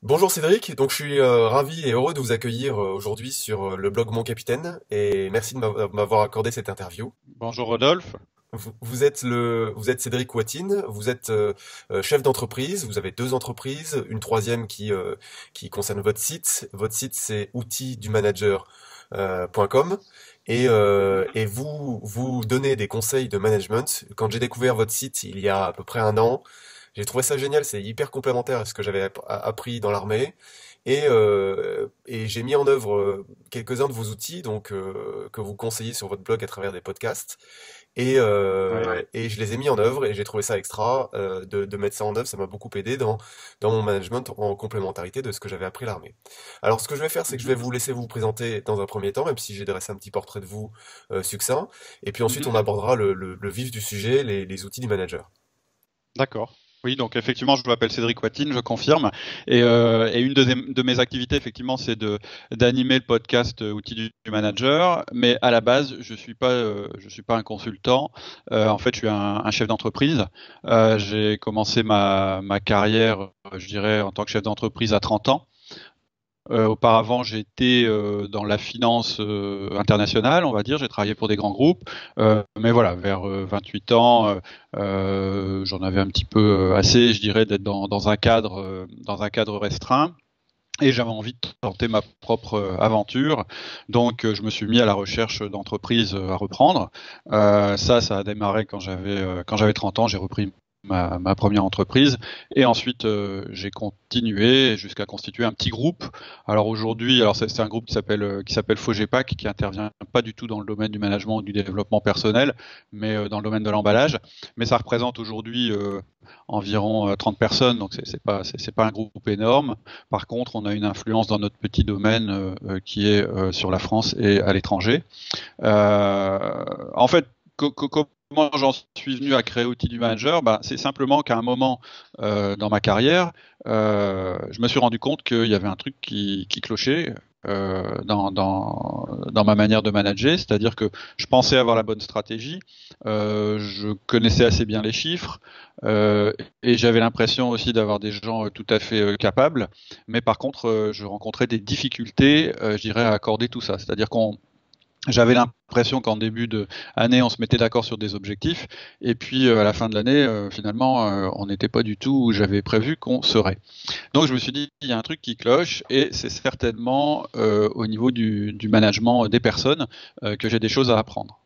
Bonjour Cédric, donc je suis ravi et heureux de vous accueillir aujourd'hui sur le blog Mon Capitaine et merci de m'avoir accordé cette interview. Bonjour Rodolphe. Vous êtes Cédric Watine, vous êtes chef d'entreprise, vous avez deux entreprises, une troisième qui concerne votre site. Votre site c'est outildumanager.com et vous donnez des conseils de management. Quand j'ai découvert votre site il y a à peu près un an, j'ai trouvé ça génial, c'est hyper complémentaire à ce que j'avais appris dans l'armée. Et j'ai mis en œuvre quelques-uns de vos outils que vous conseillez sur votre blog à travers des podcasts. Ouais. Et je les ai mis en œuvre et j'ai trouvé ça extra de mettre ça en œuvre. Ça m'a beaucoup aidé dans mon management en complémentarité de ce que j'avais appris à l'armée. Alors ce que je vais faire, c'est que je Mhm. vais vous laisser vous présenter dans un premier temps, même si j'ai dressé un petit portrait de vous succinct. Et puis ensuite, Mhm. on abordera le vif du sujet, les outils du manager. D'accord. Oui, donc effectivement, je m'appelle Cédric Watine, je confirme. Et une de mes activités, effectivement, c'est d'animer le podcast Outils du manager. Mais à la base, je suis pas un consultant. En fait, je suis un chef d'entreprise. J'ai commencé ma carrière, je dirais, en tant que chef d'entreprise à 30 ans. Auparavant, j'étais dans la finance internationale, on va dire. J'ai travaillé pour des grands groupes, mais voilà, vers 28 ans, j'en avais un petit peu assez, je dirais, d'être dans un cadre restreint. Et j'avais envie de tenter ma propre aventure, donc je me suis mis à la recherche d'entreprises à reprendre. Ça a démarré quand j'avais 30 ans. J'ai repris ma première entreprise et ensuite j'ai continué jusqu'à constituer un petit groupe. Alors aujourd'hui, alors c'est un groupe qui s'appelle Fogepac, qui intervient pas du tout dans le domaine du management ou du développement personnel, mais dans le domaine de l'emballage. Mais ça représente aujourd'hui environ 30 personnes, donc c'est pas un groupe énorme. Par contre, on a une influence dans notre petit domaine qui est sur la France et à l'étranger. En fait, comment j'en suis venu à créer Outils du Manager? C'est simplement qu'à un moment dans ma carrière, je me suis rendu compte qu'il y avait un truc qui clochait. Dans ma manière de manager, c'est-à-dire que je pensais avoir la bonne stratégie, je connaissais assez bien les chiffres, euh, et j'avais l'impression aussi d'avoir des gens tout à fait capables, mais par contre, je rencontrais des difficultés, je dirais, à accorder tout ça. C'est-à-dire qu'on J'avais l'impression qu'en début d'année, on se mettait d'accord sur des objectifs, et puis à la fin de l'année, finalement, on n'était pas du tout où j'avais prévu qu'on serait. Donc je me suis dit, il y a un truc qui cloche, et c'est certainement au niveau du management des personnes que j'ai des choses à apprendre.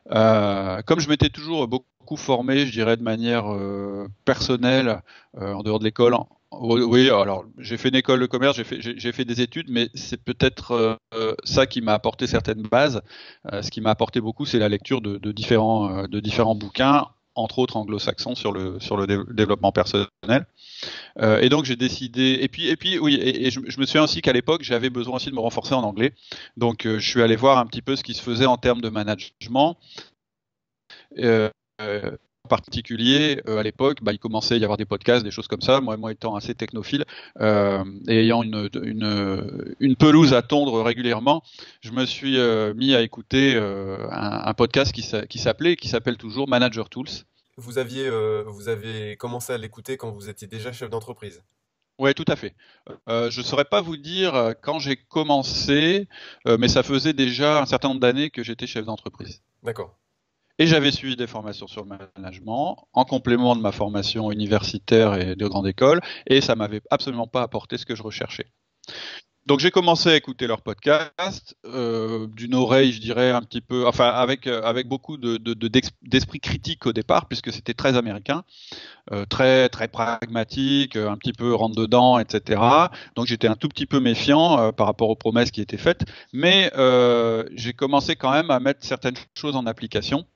Comme je m'étais toujours beaucoup formé, je dirais de manière personnelle, en dehors de l'école. Oui, alors j'ai fait une école de commerce, j'ai fait des études, mais c'est peut-être ça qui m'a apporté certaines bases. Ce qui m'a apporté beaucoup, c'est la lecture de différents bouquins, entre autres anglo-saxons sur le développement personnel. Et donc j'ai décidé. Et puis oui, et je me souviens aussi qu'à l'époque j'avais besoin aussi de me renforcer en anglais. Donc je suis allé voir un petit peu ce qui se faisait en termes de management. Euh, En particulier, à l'époque, il commençait à y avoir des podcasts, des choses comme ça. Moi étant assez technophile et ayant une pelouse à tondre régulièrement, je me suis mis à écouter un podcast qui s'appelle toujours Manager Tools. Vous avez commencé à l'écouter quand vous étiez déjà chef d'entreprise. Ouais, tout à fait. Je ne saurais pas vous dire quand j'ai commencé, mais ça faisait déjà un certain nombre d'années que j'étais chef d'entreprise. D'accord. Et j'avais suivi des formations sur le management en complément de ma formation universitaire et de grande école, et ça m'avait absolument pas apporté ce que je recherchais. Donc j'ai commencé à écouter leur podcast d'une oreille, je dirais un petit peu, enfin avec beaucoup d'esprit critique au départ, puisque c'était très américain, très très pragmatique, un petit peu rentre dedans, etc. Donc j'étais un tout petit peu méfiant par rapport aux promesses qui étaient faites, mais j'ai commencé quand même à mettre certaines choses en application.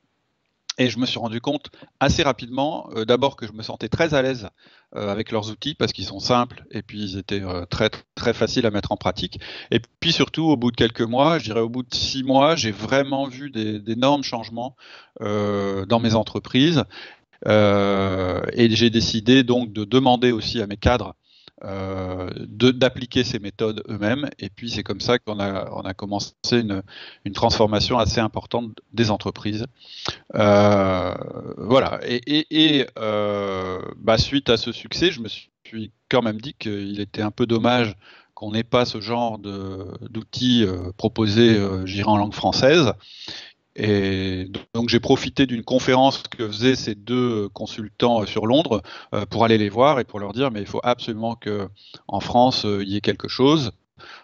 Et je me suis rendu compte assez rapidement, d'abord que je me sentais très à l'aise avec leurs outils parce qu'ils sont simples et puis ils étaient très très faciles à mettre en pratique. Et puis surtout, au bout de quelques mois, je dirais au bout de 6 mois, j'ai vraiment vu d'énormes changements dans mes entreprises et j'ai décidé donc de demander aussi à mes cadres d'appliquer ces méthodes eux-mêmes. Et puis c'est comme ça qu'on a commencé une transformation assez importante des entreprises. Voilà. Suite à ce succès, je me suis quand même dit qu'il était un peu dommage qu'on n'ait pas ce genre d'outils proposés, en langue française. Et donc j'ai profité d'une conférence que faisaient ces deux consultants sur Londres pour aller les voir et pour leur dire mais il faut absolument que en France il y ait quelque chose.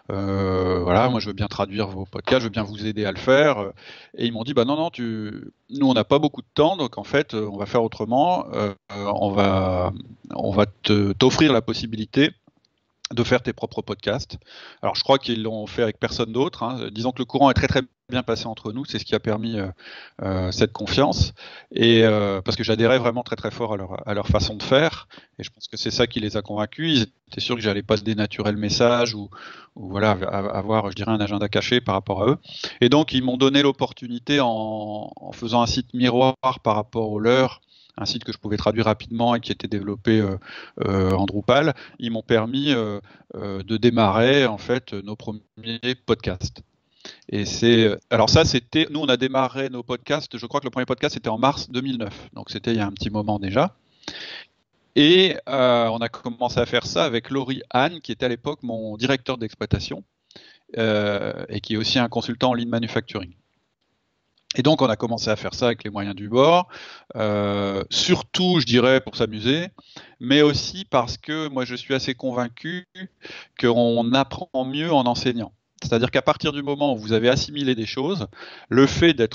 Voilà, moi je veux bien traduire vos podcasts, je veux bien vous aider à le faire. Et ils m'ont dit bah non, nous on n'a pas beaucoup de temps, donc en fait on va faire autrement. On va t'offrir la possibilité de faire tes propres podcasts. Alors je crois qu'ils l'ont fait avec personne d'autre. Hein. Disons que le courant est très très bien passé entre nous, c'est ce qui a permis cette confiance. Et parce que j'adhérais vraiment très très fort à leur façon de faire. Et je pense que c'est ça qui les a convaincus. Ils étaient sûrs que j'allais pas se dénaturer le message ou voilà avoir, je dirais, un agenda caché par rapport à eux. Et donc ils m'ont donné l'opportunité en faisant un site miroir par rapport au leur, un site que je pouvais traduire rapidement et qui était développé en Drupal. Ils m'ont permis de démarrer en fait nos premiers podcasts. Et nous on a démarré nos podcasts. Je crois que le premier podcast c'était en mars 2009, donc c'était il y a un petit moment déjà. Et on a commencé à faire ça avec Laurie Anne, qui était à l'époque mon directeur d'exploitation et qui est aussi un consultant en lean manufacturing. Et donc on a commencé à faire ça avec les moyens du bord, surtout je dirais pour s'amuser, mais aussi parce que moi je suis assez convaincu qu'on apprend mieux en enseignant. C'est-à-dire qu'à partir du moment où vous avez assimilé des choses, le fait de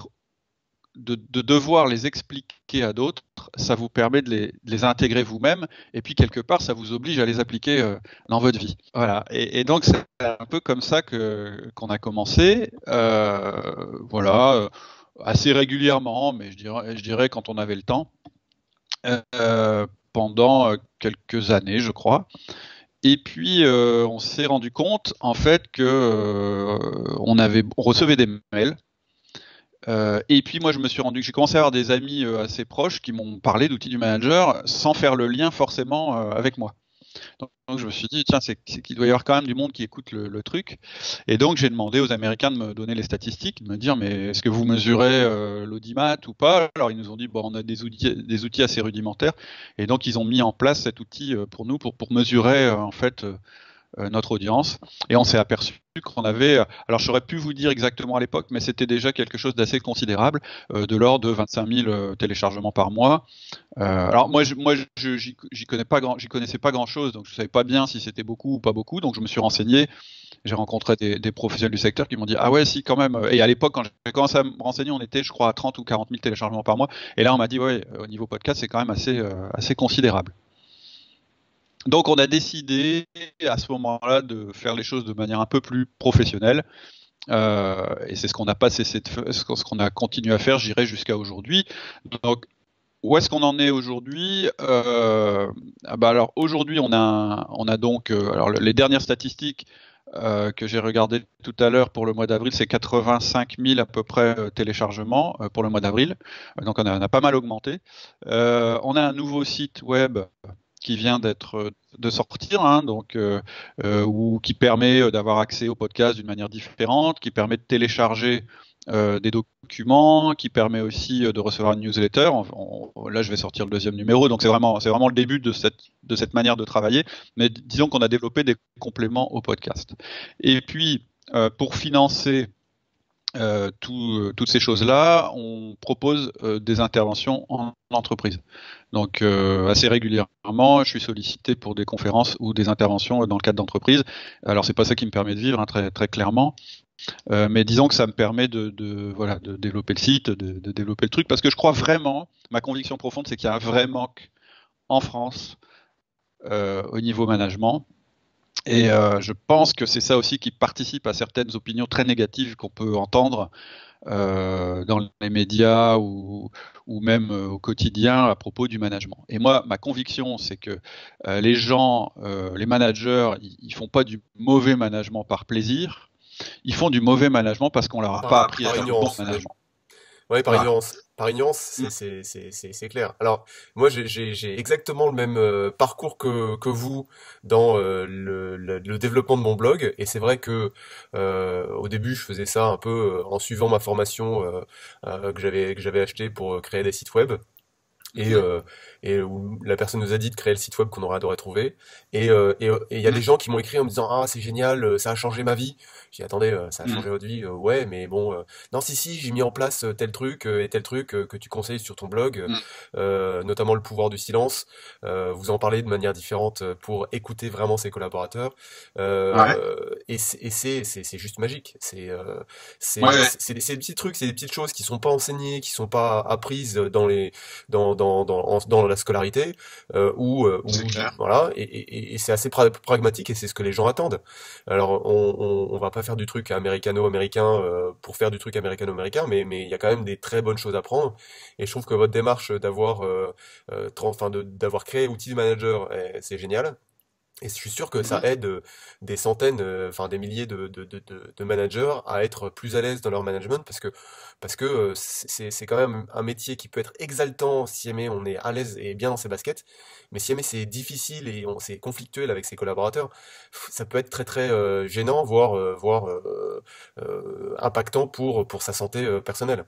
devoir les expliquer à d'autres, ça vous permet de les intégrer vous-même, et puis quelque part ça vous oblige à les appliquer dans votre vie. Voilà. Et donc c'est un peu comme ça qu'on a commencé. Voilà. Assez régulièrement, mais je dirais quand on avait le temps, pendant quelques années, je crois. Et puis, on s'est rendu compte, en fait, que on recevait des mails. Et puis, moi, j'ai commencé à avoir des amis assez proches qui m'ont parlé d'outils du manager sans faire le lien forcément avec moi. Donc je me suis dit, tiens, c'est qu'il doit y avoir quand même du monde qui écoute le truc. Et donc j'ai demandé aux Américains de me donner les statistiques, de me dire, mais est-ce que vous mesurez l'audimat ou pas? Alors ils nous ont dit, bon, on a des outils assez rudimentaires. Et donc ils ont mis en place cet outil pour nous, pour mesurer en fait notre audience. Et on s'est aperçu qu'on avait, alors j'aurais pu vous dire exactement à l'époque, mais c'était déjà quelque chose d'assez considérable, de l'ordre de 25 000 téléchargements par mois. Alors moi, j'y connaissais pas grand-chose, donc je savais pas bien si c'était beaucoup ou pas beaucoup, donc je me suis renseigné. J'ai rencontré des professionnels du secteur qui m'ont dit ah ouais si quand même. Et à l'époque quand j'ai commencé à me renseigner, on était je crois à 30 ou 40 000 téléchargements par mois. Et là on m'a dit ouais au niveau podcast c'est quand même assez considérable. Donc on a décidé à ce moment-là de faire les choses de manière un peu plus professionnelle. Et c'est ce qu'on n'a pas cessé de faire, ce qu'on a continué à faire, j'irai jusqu'à aujourd'hui. Donc où est-ce qu'on en est aujourd'hui? Alors aujourd'hui on a donc alors les dernières statistiques que j'ai regardées tout à l'heure pour le mois d'avril, c'est 85 000 à peu près téléchargements pour le mois d'avril. Donc on a pas mal augmenté. On a un nouveau site web qui vient de sortir, hein, donc ou qui permet d'avoir accès au podcast d'une manière différente, qui permet de télécharger des documents, qui permet aussi de recevoir une newsletter. Là, je vais sortir le deuxième numéro, donc c'est vraiment le début de cette manière de travailler. Mais disons qu'on a développé des compléments au podcast. Et puis, pour financer toutes ces choses-là, on propose des interventions en entreprise. Donc assez régulièrement, je suis sollicité pour des conférences ou des interventions dans le cadre d'entreprise. Alors c'est pas ça qui me permet de vivre, hein, très très clairement, mais disons que ça me permet de développer le site, de développer le truc, parce que je crois vraiment, ma conviction profonde, c'est qu'il y a un vrai manque en France au niveau management. Et je pense que c'est ça aussi qui participe à certaines opinions très négatives qu'on peut entendre dans les médias ou même au quotidien à propos du management. Et moi, ma conviction, c'est que les gens, les managers, ils font pas du mauvais management par plaisir, ils font du mauvais management parce qu'on leur a pas appris à faire du bon management. Ouais, par Voilà. ignorance. Par ignorance, Mm. c'est clair. Alors, moi, j'ai exactement le même parcours que vous dans le développement de mon blog. Et c'est vrai que au début, je faisais ça un peu en suivant ma formation que j'avais achetée pour créer des sites web. Et, Mhm. euh, et où la personne nous a dit de créer le site web qu'on aurait adoré trouver. Et il y a des Mm. gens qui m'ont écrit en me disant ah c'est génial, ça a changé ma vie. J'ai dit attendez, ça a Mm. changé votre vie, ouais mais bon non si j'ai mis en place tel truc et tel truc que tu conseilles sur ton blog, Mm. notamment le pouvoir du silence. Vous en parlez de manière différente pour écouter vraiment ses collaborateurs. Ouais. C'est juste magique. Ouais. C'est des petits trucs, c'est des petites choses qui sont pas enseignées, qui sont pas apprises dans les dans la scolarité, C'est clair. voilà, et c'est assez pragmatique et c'est ce que les gens attendent. Alors on va pas faire du truc américano-américain pour faire du truc américano-américain, mais il y a quand même des très bonnes choses à prendre. Et je trouve que votre démarche d'avoir d'avoir créé Outil Manager, c'est génial. Et je suis sûr que ça Mhm. aide des centaines, enfin des milliers de managers à être plus à l'aise dans leur management parce que c'est quand même un métier qui peut être exaltant si jamais on est à l'aise et bien dans ses baskets, mais si jamais c'est difficile et c'est conflictuel avec ses collaborateurs, ça peut être très très gênant, voire impactant pour sa santé personnelle.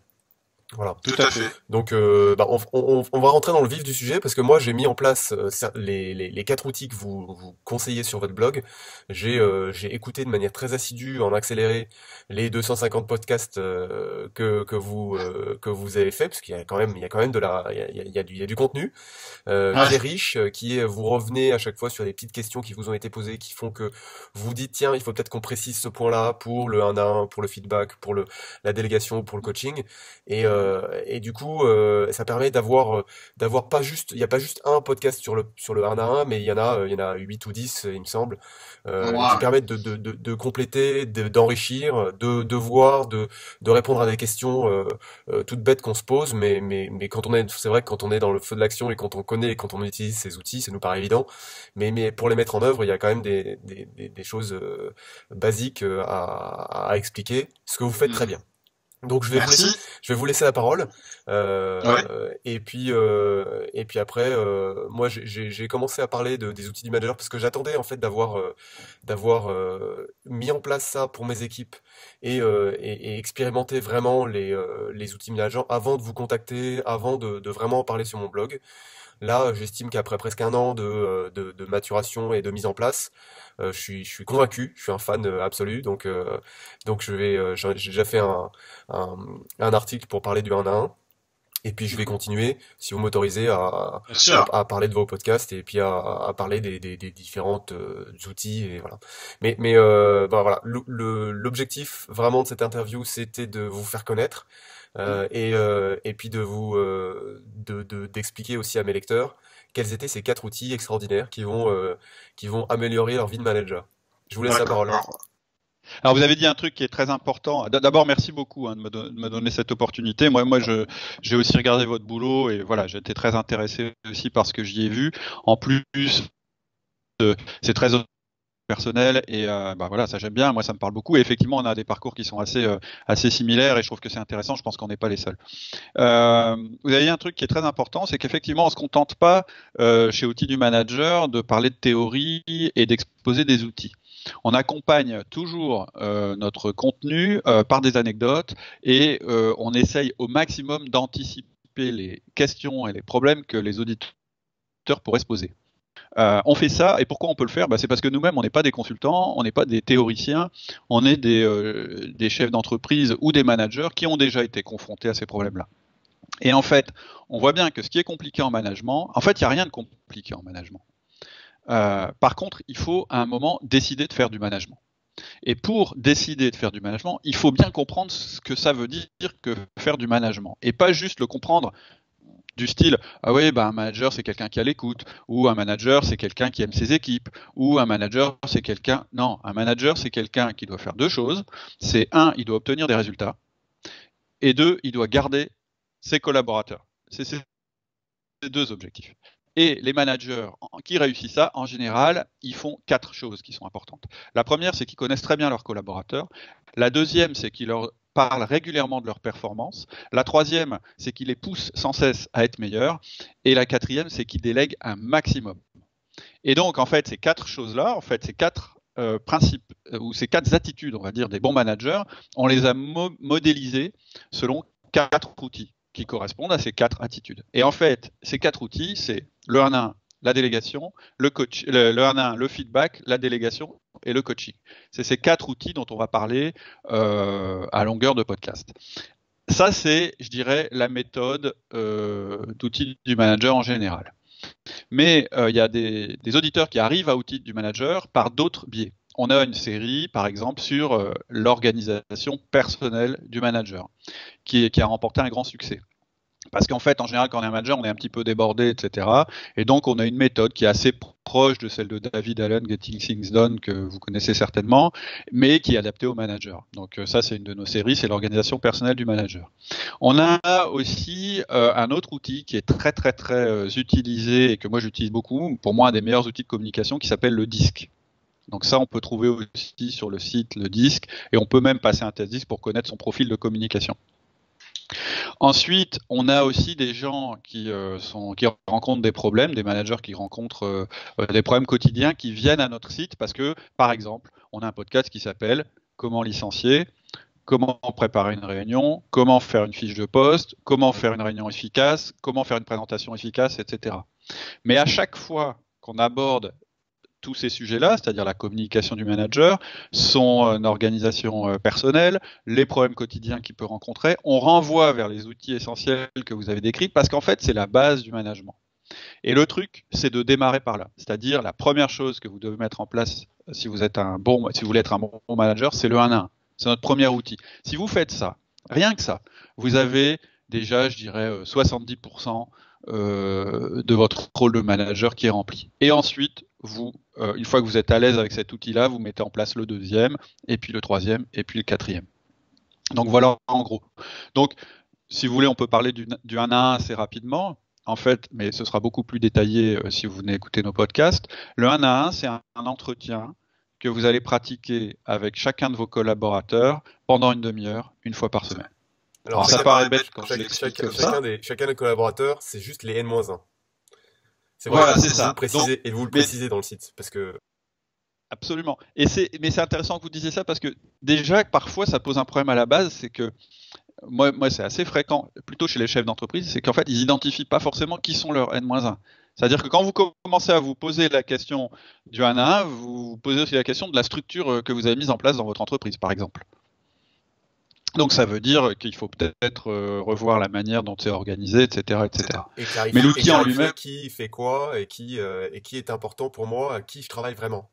Voilà. Tout à fait. Donc, bah, on va rentrer dans le vif du sujet parce que moi, j'ai mis en place les quatre outils que vous conseillez sur votre blog. J'ai écouté de manière très assidue, en accéléré, les 250 podcasts que vous avez fait, parce il y a quand même de la, il y a du contenu qui est Ouais. riche, vous revenez à chaque fois sur des petites questions qui vous ont été posées, qui font que vous dites tiens, il faut peut-être qu'on précise ce point-là pour le 1 à 1, pour le feedback, pour la délégation, pour le coaching. Et du coup, ça permet d'avoir pas juste, il y a pas juste un podcast sur le 1 à 1, mais il y en a 8 ou 10, il me semble, qui Ouais. permettent de compléter, d'enrichir, de voir, de répondre à des questions toutes bêtes qu'on se pose, mais c'est vrai que quand on est dans le feu de l'action et quand on connaît et quand on utilise ces outils, ça nous paraît évident. Mais pour les mettre en œuvre, il y a quand même des choses basiques à expliquer, ce que vous faites très Mhm. bien. Donc Merci. je vais vous laisser la parole. Ouais. Et puis après, moi j'ai commencé à parler des outils du manager parce que j'attendais en fait d'avoir mis en place ça pour mes équipes et expérimenter vraiment les outils manager avant de vous contacter, avant de vraiment en parler sur mon blog. Là, j'estime qu'après presque un an de maturation et de mise en place, je suis convaincu, je suis un fan absolu, donc j'ai déjà fait un, un article pour parler du 1 à 1, et puis je vais Mhm. continuer, si vous m'autorisez, Bien sûr. à parler de vos podcasts et puis à parler des différentes outils, et voilà. Bah, voilà, l'objectif vraiment de cette interview, c'était de vous faire connaître, Mhm. et puis d'expliquer aussi à mes lecteurs quels étaient ces quatre outils extraordinaires qui vont améliorer leur vie de manager. Je vous laisse la D'accord. parole. Alors, vous avez dit un truc qui est très important. D'abord, merci beaucoup hein, de me donner cette opportunité. J'ai aussi regardé votre boulot et voilà, j'étais très intéressé aussi par ce que j'y ai vu. En plus, c'est très personnel et bah voilà, ça j'aime bien. Moi, ça me parle beaucoup. Et effectivement, on a des parcours qui sont assez similaires et je trouve que c'est intéressant. Je pense qu'on n'est pas les seuls. Vous avez dit un truc qui est très important, c'est qu'effectivement, on se contente pas chez Outils du Manager de parler de théorie et d'exposer des outils. On accompagne toujours notre contenu par des anecdotes et on essaye au maximum d'anticiper les questions et les problèmes que les auditeurs pourraient se poser. On fait ça, et pourquoi on peut le faire? C'est parce que nous-mêmes, on n'est pas des consultants, on n'est pas des théoriciens, on est des chefs d'entreprise ou des managers qui ont déjà été confrontés à ces problèmes-là. Et en fait, on voit bien que ce qui est compliqué en management, en fait, il n'y a rien de compliqué en management. Par contre, il faut à un moment décider de faire du management. Et pour décider de faire du management, il faut bien comprendre ce que ça veut dire que faire du management. Et pas juste le comprendre du style ah oui un manager c'est quelqu'un qui a l'écoute, ou un manager c'est quelqu'un qui aime ses équipes, ou un manager c'est quelqu'un, non, un manager c'est quelqu'un qui doit faire deux choses. C'est un, il doit obtenir des résultats, et deux, il doit garder ses collaborateurs. C'est ces deux objectifs. Et les managers qui réussissent ça, en général, ils font quatre choses qui sont importantes. La première, c'est qu'ils connaissent très bien leurs collaborateurs. La deuxième, c'est qu'ils leur parlent régulièrement de leur performance. La troisième, c'est qu'ils les poussent sans cesse à être meilleurs. Et la quatrième, c'est qu'ils délèguent un maximum. Et donc, en fait, ces quatre choses-là, en fait, ces quatre principes ou ces quatre attitudes, on va dire, des bons managers, on les a modélisées selon quatre outils qui correspondent à ces quatre attitudes. Et en fait, ces quatre outils, c'est le 1-1, la délégation, le 1-1, le feedback, la délégation et le coaching. C'est ces quatre outils dont on va parler à longueur de podcast. Ça, c'est, je dirais, la méthode d'outils du manager en général. Mais il y a des auditeurs qui arrivent à outils du manager par d'autres biais. On a une série, par exemple, sur l'organisation personnelle du manager, qui a remporté un grand succès. Parce qu'en fait, en général, quand on est un manager, on est un petit peu débordé, etc. Et donc, on a une méthode qui est assez proche de celle de David Allen, Getting Things Done, que vous connaissez certainement, mais qui est adaptée au manager. Donc, ça, c'est une de nos séries, c'est l'organisation personnelle du manager. On a aussi un autre outil qui est très, très, très utilisé et que moi, j'utilise beaucoup, pour moi, un des meilleurs outils de communication, qui s'appelle le DISC. Donc ça, on peut trouver aussi sur le site le DISC, et on peut même passer un test DISC pour connaître son profil de communication. Ensuite, on a aussi des gens qui rencontrent des problèmes, des managers qui rencontrent des problèmes quotidiens, qui viennent à notre site parce que, par exemple, on a un podcast qui s'appelle Comment licencier, comment préparer une réunion, comment faire une fiche de poste, comment faire une réunion efficace, comment faire une présentation efficace, etc. Mais à chaque fois qu'on aborde tous ces sujets-là, c'est-à-dire la communication du manager, son organisation personnelle, les problèmes quotidiens qu'il peut rencontrer, on renvoie vers les outils essentiels que vous avez décrits parce qu'en fait, c'est la base du management. Et le truc, c'est de démarrer par là. C'est-à-dire, la première chose que vous devez mettre en place si vous voulez être un bon manager, c'est le 1-1. C'est notre premier outil. Si vous faites ça, rien que ça, vous avez déjà, je dirais, 70% de votre rôle de manager qui est rempli. Et ensuite, une fois que vous êtes à l'aise avec cet outil-là, vous mettez en place le deuxième, et puis le troisième, et puis le quatrième. Donc voilà, en gros. Donc, si vous voulez, on peut parler du 1-1 assez rapidement, en fait, mais ce sera beaucoup plus détaillé si vous venez écouter nos podcasts. Le 1-1, c'est un entretien que vous allez pratiquer avec chacun de vos collaborateurs pendant une demi-heure, une fois par semaine. Alors ça paraît bête quand je l'explique comme ça. Chacun des collaborateurs, c'est juste les N-1. C'est voilà, vrai, c'est ça. Vous le précisez dans le site, parce que... Absolument. Mais c'est intéressant que vous disiez ça parce que déjà, parfois, ça pose un problème à la base, c'est que moi c'est assez fréquent, plutôt chez les chefs d'entreprise, c'est qu'en fait, ils identifient pas forcément qui sont leurs N-1. C'est-à-dire que quand vous commencez à vous poser la question du 1 à 1, vous vous posez aussi la question de la structure que vous avez mise en place dans votre entreprise, par exemple. Donc ça veut dire qu'il faut peut-être revoir la manière dont c'est organisé, etc., etc. Mais l'outil en lui-même, qui fait quoi et qui est important pour moi, à qui je travaille vraiment.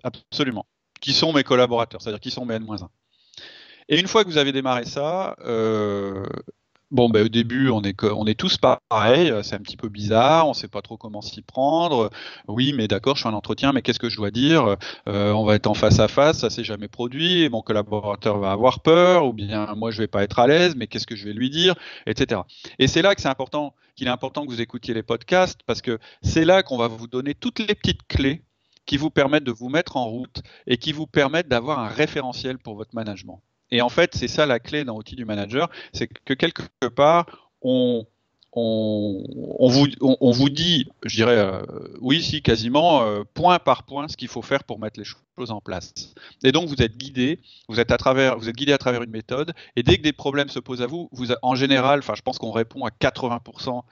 Absolument. Qui sont mes collaborateurs, c'est-à-dire qui sont mes N-1. Et une fois que vous avez démarré ça, au début, on est tous pareils, c'est un petit peu bizarre, on ne sait pas trop comment s'y prendre. Oui, mais d'accord, je suis en entretien, mais qu'est-ce que je dois dire? On va être en face à face, ça s'est jamais produit, et mon collaborateur va avoir peur, ou bien moi je vais pas être à l'aise, mais qu'est-ce que je vais lui dire, etc. Et c'est là que qu'il est important que vous écoutiez les podcasts, parce que c'est là qu'on va vous donner toutes les petites clés qui vous permettent de vous mettre en route et qui vous permettent d'avoir un référentiel pour votre management. Et en fait, c'est ça la clé dans l'outil du manager, c'est que quelque part, on vous dit, je dirais, oui, si, quasiment, point par point, ce qu'il faut faire pour mettre les choses en place. Et donc, vous êtes guidé à travers une méthode, et dès que des problèmes se posent à vous, en général, je pense qu'on répond à 80%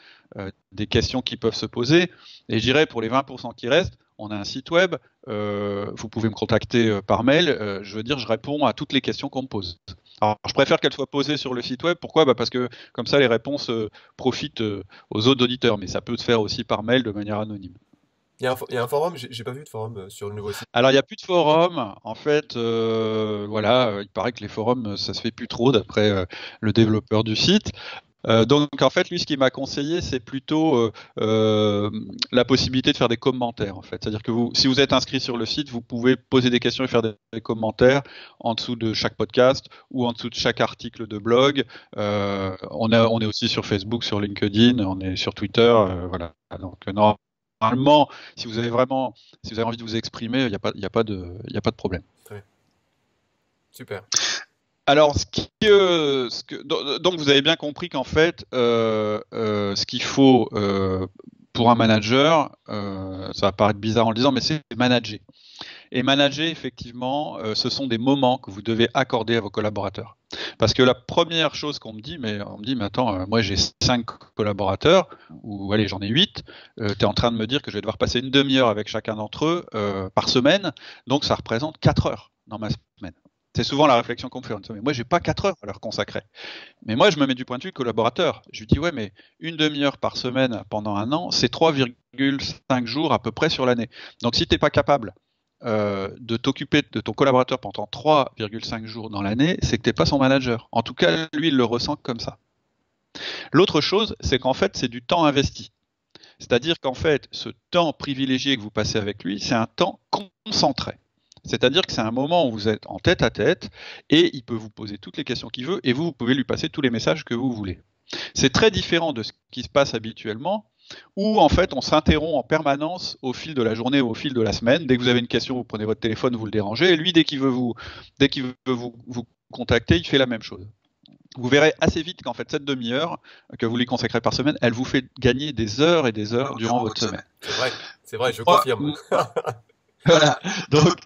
des questions qui peuvent se poser, et je dirais, pour les 20% qui restent, on a un site web, vous pouvez me contacter par mail, je réponds à toutes les questions qu'on me pose. Alors, je préfère qu'elles soient posées sur le site web. Pourquoi ? Parce que comme ça, les réponses profitent aux autres auditeurs, mais ça peut se faire aussi par mail de manière anonyme. Il y a un forum, j'ai pas vu de forum sur le nouveau site. Alors, il n'y a plus de forum. En fait, il paraît que les forums, ça se fait plus trop d'après le développeur du site. Donc en fait, lui, ce qu'il m'a conseillé, c'est plutôt la possibilité de faire des commentaires. En fait, c'est-à-dire que si vous êtes inscrit sur le site, vous pouvez poser des questions et faire des commentaires en dessous de chaque podcast ou en dessous de chaque article de blog. On est aussi sur Facebook, sur LinkedIn, on est sur Twitter, voilà. Donc normalement, si vous avez envie de vous exprimer, il n'y a pas de problème. Très bien. Super. Alors, donc vous avez bien compris qu'en fait, ce qu'il faut pour un manager, ça va paraître bizarre en le disant, mais c'est manager. Et manager, effectivement, ce sont des moments que vous devez accorder à vos collaborateurs. Parce que la première chose qu'on me dit, mais attends, moi j'ai 5 collaborateurs, ou allez, j'en ai 8, tu es en train de me dire que je vais devoir passer une demi-heure avec chacun d'entre eux par semaine, donc ça représente 4 heures dans ma semaine. C'est souvent la réflexion qu'on me fait. Mais moi, j'ai pas 4 heures à leur consacrer. Mais moi, je me mets du point de vue collaborateur. Je lui dis, ouais, mais une demi-heure par semaine pendant un an, c'est 3,5 jours à peu près sur l'année. Donc, si tu n'es pas capable de t'occuper de ton collaborateur pendant 3,5 jours dans l'année, c'est que tu n'es pas son manager. En tout cas, lui, il le ressent comme ça. L'autre chose, c'est qu'en fait, c'est du temps investi. C'est-à-dire qu'en fait, ce temps privilégié que vous passez avec lui, c'est un temps concentré. C'est-à-dire que c'est un moment où vous êtes en tête à tête et il peut vous poser toutes les questions qu'il veut et vous pouvez lui passer tous les messages que vous voulez. C'est très différent de ce qui se passe habituellement où en fait on s'interrompt en permanence au fil de la journée ou au fil de la semaine. Dès que vous avez une question, vous prenez votre téléphone, vous le dérangez et lui, dès qu'il veut vous contacter, il fait la même chose. Vous verrez assez vite qu'en fait cette demi-heure que vous lui consacrez par semaine, elle vous fait gagner des heures et des heures durant votre semaine. C'est vrai, je confirme. Voilà. Donc,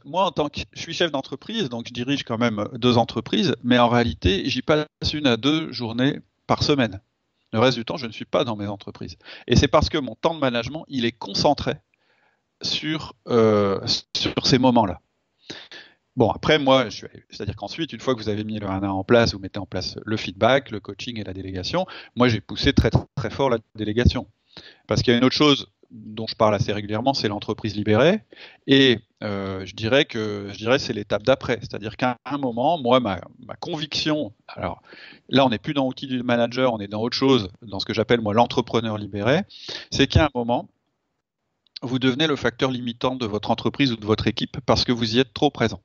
moi, en tant que je suis chef d'entreprise, donc je dirige quand même 2 entreprises, mais en réalité, j'y passe 1 à 2 journées par semaine. Le reste du temps, je ne suis pas dans mes entreprises. Et c'est parce que mon temps de management, il est concentré sur ces moments-là. Bon, après, moi, c'est-à-dire qu'ensuite, une fois que vous avez mis le 1 en place, vous mettez en place le feedback, le coaching et la délégation. Moi, j'ai poussé très, très fort la délégation. Parce qu'il y a une autre chose dont je parle assez régulièrement, c'est l'entreprise libérée. Et je dirais c'est l'étape d'après. C'est-à-dire qu'à un moment, moi, ma conviction, alors là, on n'est plus dans l'outil du manager, on est dans autre chose, dans ce que j'appelle moi l'entrepreneur libéré, c'est qu'à un moment, vous devenez le facteur limitant de votre entreprise ou de votre équipe parce que vous y êtes trop présent.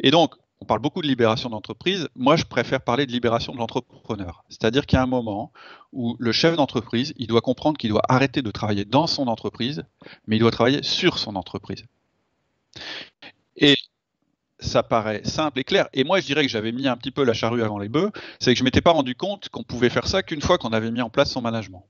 Et donc, on parle beaucoup de libération d'entreprise. Moi, je préfère parler de libération de l'entrepreneur. C'est-à-dire qu'il y a un moment où le chef d'entreprise, il doit comprendre qu'il doit arrêter de travailler dans son entreprise, mais il doit travailler sur son entreprise. Et ça paraît simple et clair. Et moi, je dirais que j'avais mis un petit peu la charrue avant les bœufs. C'est que je ne m'étais pas rendu compte qu'on pouvait faire ça qu'une fois qu'on avait mis en place son management.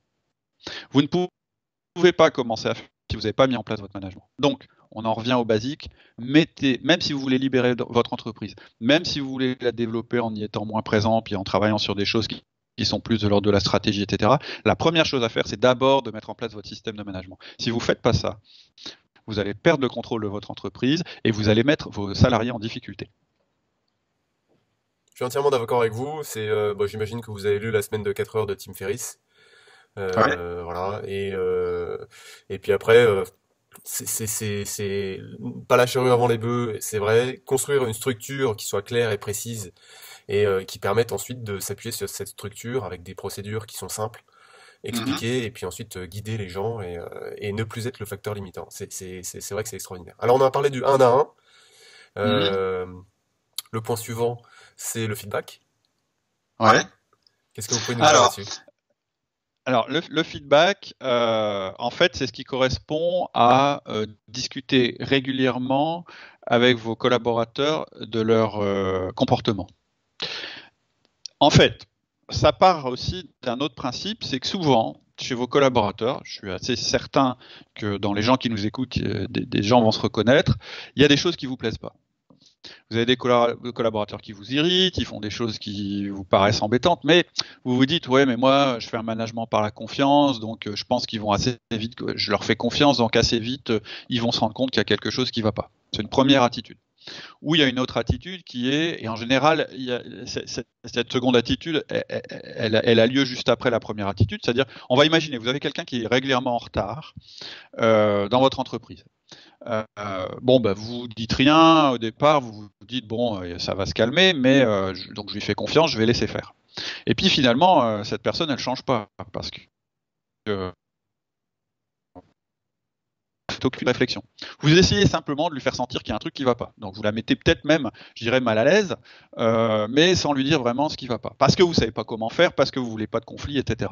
Vous ne pouvez pas commencer à faire si vous n'avez pas mis en place votre management. Donc, on en revient au basique. Même si vous voulez libérer votre entreprise, même si vous voulez la développer en y étant moins présent, puis en travaillant sur des choses qui sont plus de l'ordre de la stratégie, etc., la première chose à faire, c'est d'abord de mettre en place votre système de management. Si vous ne faites pas ça, vous allez perdre le contrôle de votre entreprise et vous allez mettre vos salariés en difficulté. Je suis entièrement d'accord avec vous. J'imagine que vous avez lu La semaine de 4 heures de Tim Ferriss. Ouais. Voilà. Et puis après, c'est pas la charrue avant les bœufs, c'est vrai. Construire une structure qui soit claire et précise et qui permette ensuite de s'appuyer sur cette structure avec des procédures qui sont simples, expliquer et puis ensuite guider les gens et ne plus être le facteur limitant. C'est vrai que c'est extraordinaire. Alors on a parlé du 1 à 1. Le point suivant, c'est le feedback. Ouais. Qu'est-ce que vous pouvez nous dire là-dessus? Alors, le feedback, en fait, c'est ce qui correspond à discuter régulièrement avec vos collaborateurs de leur comportement. En fait, ça part aussi d'un autre principe, c'est que souvent, chez vos collaborateurs, je suis assez certain que dans les gens qui nous écoutent, des gens vont se reconnaître, il y a des choses qui ne vous plaisent pas. Vous avez des collaborateurs qui vous irritent, ils font des choses qui vous paraissent embêtantes, mais vous vous dites, ouais, mais moi, je fais un management par la confiance, donc je pense qu'ils vont assez vite, je leur fais confiance, donc assez vite, ils vont se rendre compte qu'il y a quelque chose qui ne va pas. C'est une première attitude. Ou il y a une autre attitude qui est, et en général, cette seconde attitude, elle a lieu juste après la première attitude, c'est-à-dire, on va imaginer, vous avez quelqu'un qui est régulièrement en retard dans votre entreprise. Vous dites rien au départ, vous vous dites bon, ça va se calmer, mais donc je lui fais confiance, je vais laisser faire. Et puis finalement, cette personne, elle change pas parce que aucune réflexion. Vous essayez simplement de lui faire sentir qu'il y a un truc qui va pas. Donc vous la mettez peut-être même, je dirais, mal à l'aise, mais sans lui dire vraiment ce qui va pas. Parce que vous savez pas comment faire, parce que vous voulez pas de conflit, etc.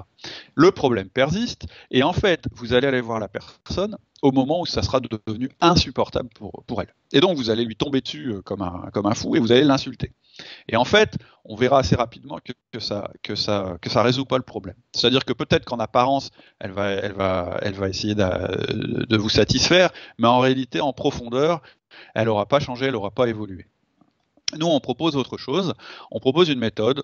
Le problème persiste, et en fait, vous allez aller voir la personne, au moment où ça sera devenu insupportable pour elle. Et donc vous allez lui tomber dessus comme un fou et vous allez l'insulter. Et en fait, on verra assez rapidement que ça résout pas le problème. C'est-à-dire que peut-être qu'en apparence, elle va essayer de vous satisfaire, mais en réalité, en profondeur, elle n'aura pas changé, elle n'aura pas évolué. Nous, on propose autre chose. On propose une méthode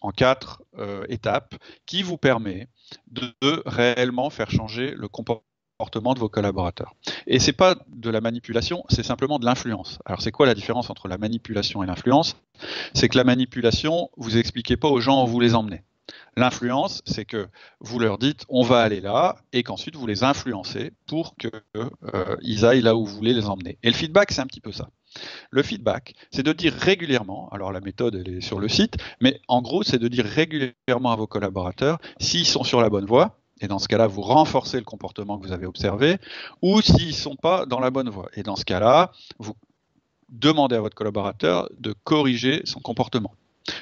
en 4 étapes qui vous permet de réellement faire changer le comportement de vos collaborateurs. Et c'est pas de la manipulation, c'est simplement de l'influence. Alors c'est quoi la différence entre la manipulation et l'influence? C'est que la manipulation, vous expliquez pas aux gens où vous les emmenez. L'influence, c'est que vous leur dites on va aller là et qu'ensuite vous les influencez pour qu'ils aillent là où vous voulez les emmener. Et le feedback, c'est un petit peu ça. Le feedback, c'est de dire régulièrement, alors la méthode elle est sur le site, mais en gros c'est de dire régulièrement à vos collaborateurs s'ils sont sur la bonne voie, et dans ce cas-là vous renforcez le comportement que vous avez observé, ou s'ils ne sont pas dans la bonne voie. Et dans ce cas-là, vous demandez à votre collaborateur de corriger son comportement.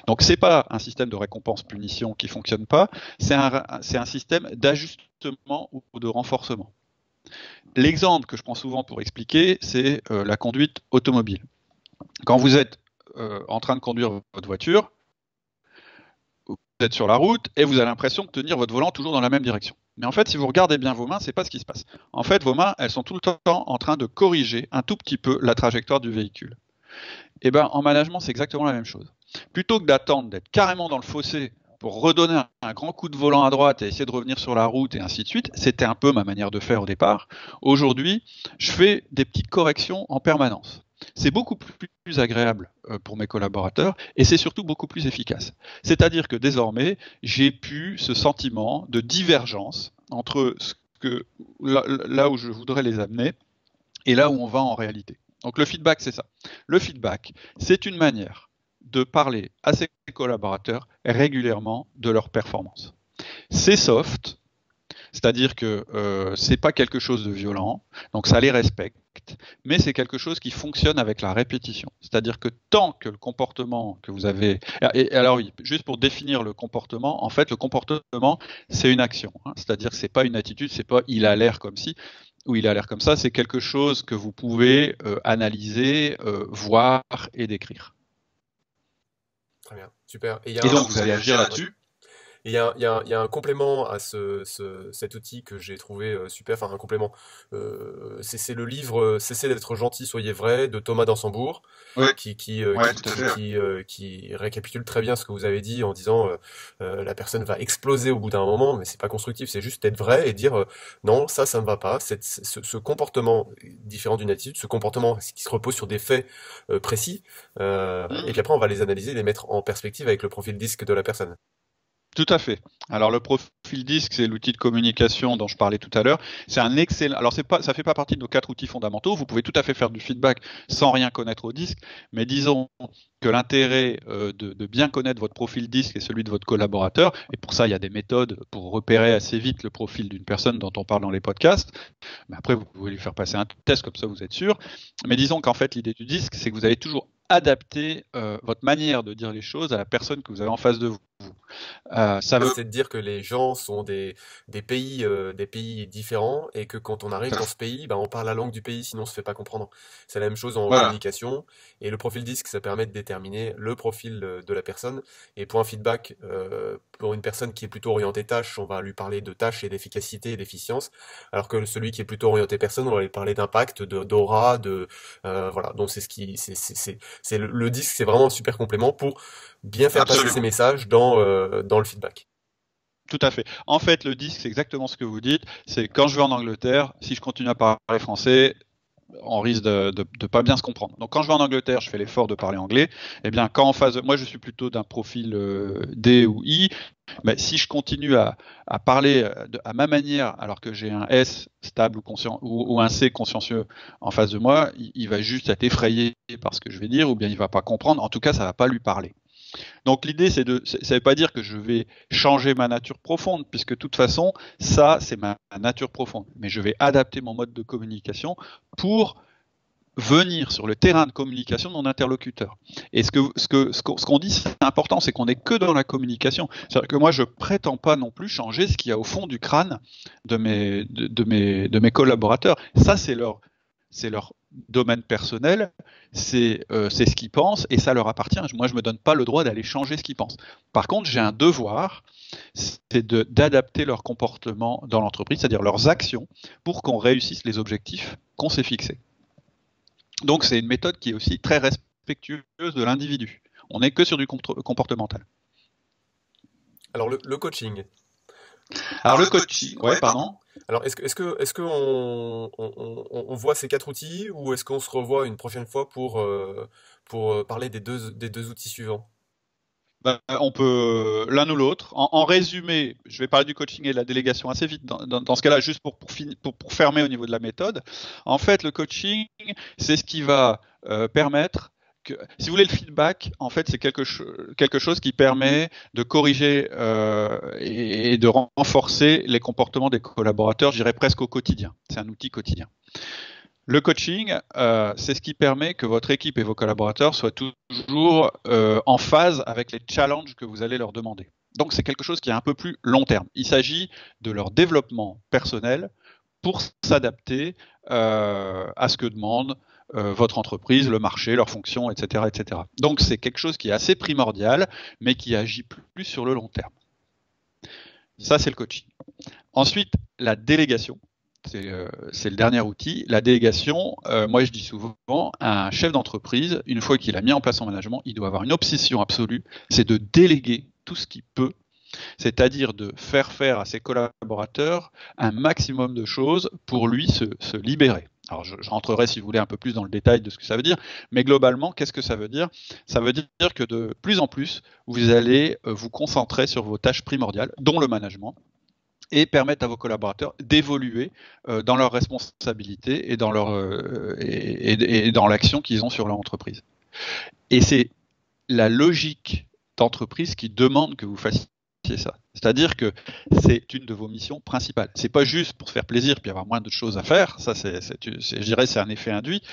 Donc c'est pas un système de récompense-punition qui fonctionne pas, c'est un système d'ajustement ou de renforcement. L'exemple que je prends souvent pour expliquer, c'est la conduite automobile. Quand vous êtes en train de conduire votre voiture, vous êtes sur la route et vous avez l'impression de tenir votre volant toujours dans la même direction. Mais en fait, si vous regardez bien vos mains, c'est pas ce qui se passe. En fait, vos mains, elles sont tout le temps en train de corriger un tout petit peu la trajectoire du véhicule. Et ben, en management, c'est exactement la même chose. Plutôt que d'attendre d'être carrément dans le fossé pour redonner un grand coup de volant à droite et essayer de revenir sur la route et ainsi de suite, c'était un peu ma manière de faire au départ. Aujourd'hui, je fais des petites corrections en permanence. C'est beaucoup plus agréable pour mes collaborateurs et c'est surtout beaucoup plus efficace. C'est-à-dire que désormais, j'ai pu ce sentiment de divergence entre là où je voudrais les amener et là où on va en réalité. Donc le feedback, c'est ça. Le feedback, c'est une manière de parler à ses collaborateurs régulièrement de leur performance. C'est soft, c'est-à-dire que c'est pas quelque chose de violent, donc ça les respecte, mais c'est quelque chose qui fonctionne avec la répétition. C'est-à-dire que tant que le comportement que vous avez... Et alors oui, juste pour définir le comportement, en fait le comportement c'est une action, hein, c'est-à-dire que c'est pas une attitude, c'est pas il a l'air comme si, ou il a l'air comme ça, c'est quelque chose que vous pouvez analyser, voir et décrire. Très bien, super. Et donc vous allez agir là-dessus. Et il y a un complément à cet outil que j'ai trouvé super, enfin un complément. C'est le livre Cessez d'être gentil, soyez vrai de Thomas d'Ansembourg, Ouais. qui récapitule très bien ce que vous avez dit en disant la personne va exploser au bout d'un moment, mais c'est pas constructif, c'est juste être vrai et dire non, ça me va pas. Ce comportement différent d'une attitude, ce comportement qui se repose sur des faits précis, et puis après on va les analyser, les mettre en perspective avec le profil disque de la personne. Tout à fait. Alors le profil disque, c'est l'outil de communication dont je parlais tout à l'heure. C'est un excellent. Alors ça fait pas partie de nos 4 outils fondamentaux. Vous pouvez tout à fait faire du feedback sans rien connaître au disque, mais disons que l'intérêt de bien connaître votre profil disque et celui de votre collaborateur, et pour ça il y a des méthodes pour repérer assez vite le profil d'une personne dont on parle dans les podcasts. Mais après vous pouvez lui faire passer un test comme ça vous êtes sûr. Mais disons qu'en fait l'idée du disque, c'est que vous allez toujours adapter votre manière de dire les choses à la personne que vous avez en face de vous. C'est de dire que les gens sont des pays différents et que quand on arrive dans ce pays, on parle la langue du pays, sinon on se fait pas comprendre. C'est la même chose en communication. Et le profil disque, ça permet de déterminer le profil de la personne. Et pour un feedback, pour une personne qui est plutôt orientée tâche, on va lui parler de tâche et d'efficacité et d'efficience. Alors que celui qui est plutôt orienté personne, on va lui parler d'impact, d'aura, voilà. Donc le disque, c'est vraiment un super complément pour bien faire passer ces messages dans le feedback. Tout à fait. En fait, le disque, c'est exactement ce que vous dites. C'est quand je vais en Angleterre, si je continue à parler français, on risque de pas bien se comprendre. Donc quand je vais en Angleterre, je fais l'effort de parler anglais. Eh bien, quand en phase, moi je suis plutôt d'un profil D ou I, mais si je continue à parler à ma manière, alors que j'ai un S stable ou conscient ou un C consciencieux en face de moi, il va juste être effrayé par ce que je vais dire, ou bien il va pas comprendre. En tout cas, ça va pas lui parler. Donc l'idée, ça ne veut pas dire que je vais changer ma nature profonde, puisque de toute façon, ça, c'est ma nature profonde. Mais je vais adapter mon mode de communication pour venir sur le terrain de communication de mon interlocuteur. Et ce qu'on dit, c'est important, c'est qu'on n'est que dans la communication. C'est-à-dire que moi, je prétends pas non plus changer ce qu'il y a au fond du crâne de mes collaborateurs. Ça, c'est leur domaine personnel, c'est ce qu'ils pensent et ça leur appartient. Moi, je me donne pas le droit d'aller changer ce qu'ils pensent. Par contre, j'ai un devoir, c'est d'adapter leur comportement dans l'entreprise, c'est-à-dire leurs actions, pour qu'on réussisse les objectifs qu'on s'est fixés. Donc, c'est une méthode qui est aussi très respectueuse de l'individu. On n'est que sur du comportemental. Alors, le coaching. Alors, le coaching, ouais, pardon. Alors, est-ce que on voit ces 4 outils ou est-ce qu'on se revoit une prochaine fois pour parler des deux outils suivants? On peut l'un ou l'autre. En résumé, je vais parler du coaching et de la délégation assez vite dans ce cas-là, juste pour fermer au niveau de la méthode. En fait, le coaching, c'est ce qui va permettre que, si vous voulez, le feedback, en fait, c'est quelque chose qui permet de corriger et de renforcer les comportements des collaborateurs, je dirais presque au quotidien. C'est un outil quotidien. Le coaching, c'est ce qui permet que votre équipe et vos collaborateurs soient toujours en phase avec les challenges que vous allez leur demander. Donc, c'est quelque chose qui est un peu plus long terme. Il s'agit de leur développement personnel pour s'adapter à ce que demande votre entreprise, le marché, leurs fonctions, etc., etc. Donc, c'est quelque chose qui est assez primordial, mais qui agit plus sur le long terme. Ça, c'est le coaching. Ensuite, la délégation. C'est le dernier outil. La délégation, moi je dis souvent, un chef d'entreprise, une fois qu'il a mis en place son management, il doit avoir une obsession absolue, c'est de déléguer tout ce qu'il peut, c'est-à-dire de faire à ses collaborateurs un maximum de choses pour lui se libérer. Alors je rentrerai, si vous voulez, un peu plus dans le détail de ce que ça veut dire, mais globalement, qu'est-ce que ça veut dire? Ça veut dire que de plus en plus, vous allez vous concentrer sur vos tâches primordiales, dont le management, et permettre à vos collaborateurs d'évoluer dans leurs responsabilités et dans l'action qu'ils ont sur leur entreprise. Et c'est la logique d'entreprise qui demande que vous fassiez ça. C'est-à-dire que c'est une de vos missions principales. C'est pas juste pour se faire plaisir puis avoir moins de choses à faire. Ça, je dirais, c'est un effet induit.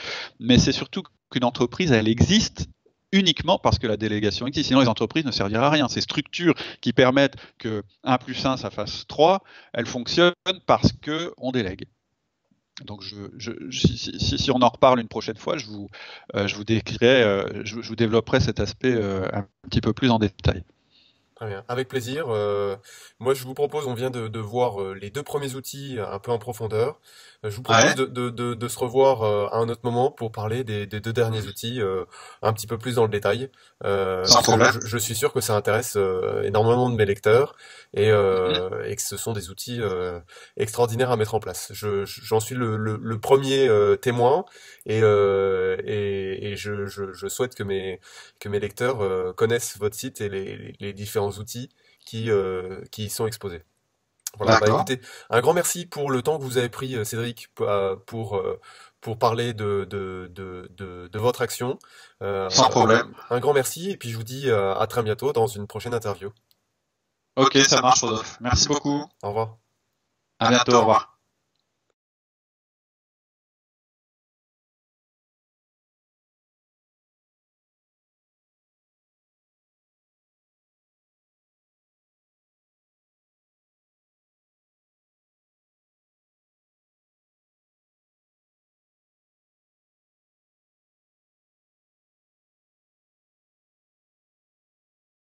Mais c'est surtout qu'une entreprise, elle existe uniquement parce que la délégation existe. Sinon, les entreprises ne serviraient à rien. Ces structures qui permettent que 1 plus 1, ça fasse 3, elles fonctionnent parce qu'on délègue. Donc, si on en reparle une prochaine fois, je vous décrirai, je vous développerai cet aspect un petit peu plus en détail. Très bien, avec plaisir. Moi, je vous propose, on vient de voir les 2 premiers outils un peu en profondeur. Je vous propose de se revoir à un autre moment pour parler des 2 derniers outils un petit peu plus dans le détail. Parce que je suis sûr que ça intéresse énormément de mes lecteurs et que ce sont des outils extraordinaires à mettre en place. J'en suis le premier témoin et je souhaite que mes lecteurs connaissent votre site et les différents outils qui y sont exposés. Voilà, écoutez, un grand merci pour le temps que vous avez pris, Cédric, pour parler de votre action. Sans problème. Un grand merci et puis je vous dis à très bientôt dans une prochaine interview. Ok, ça marche, Rodolphe. Merci beaucoup. Au revoir. À bientôt, au revoir.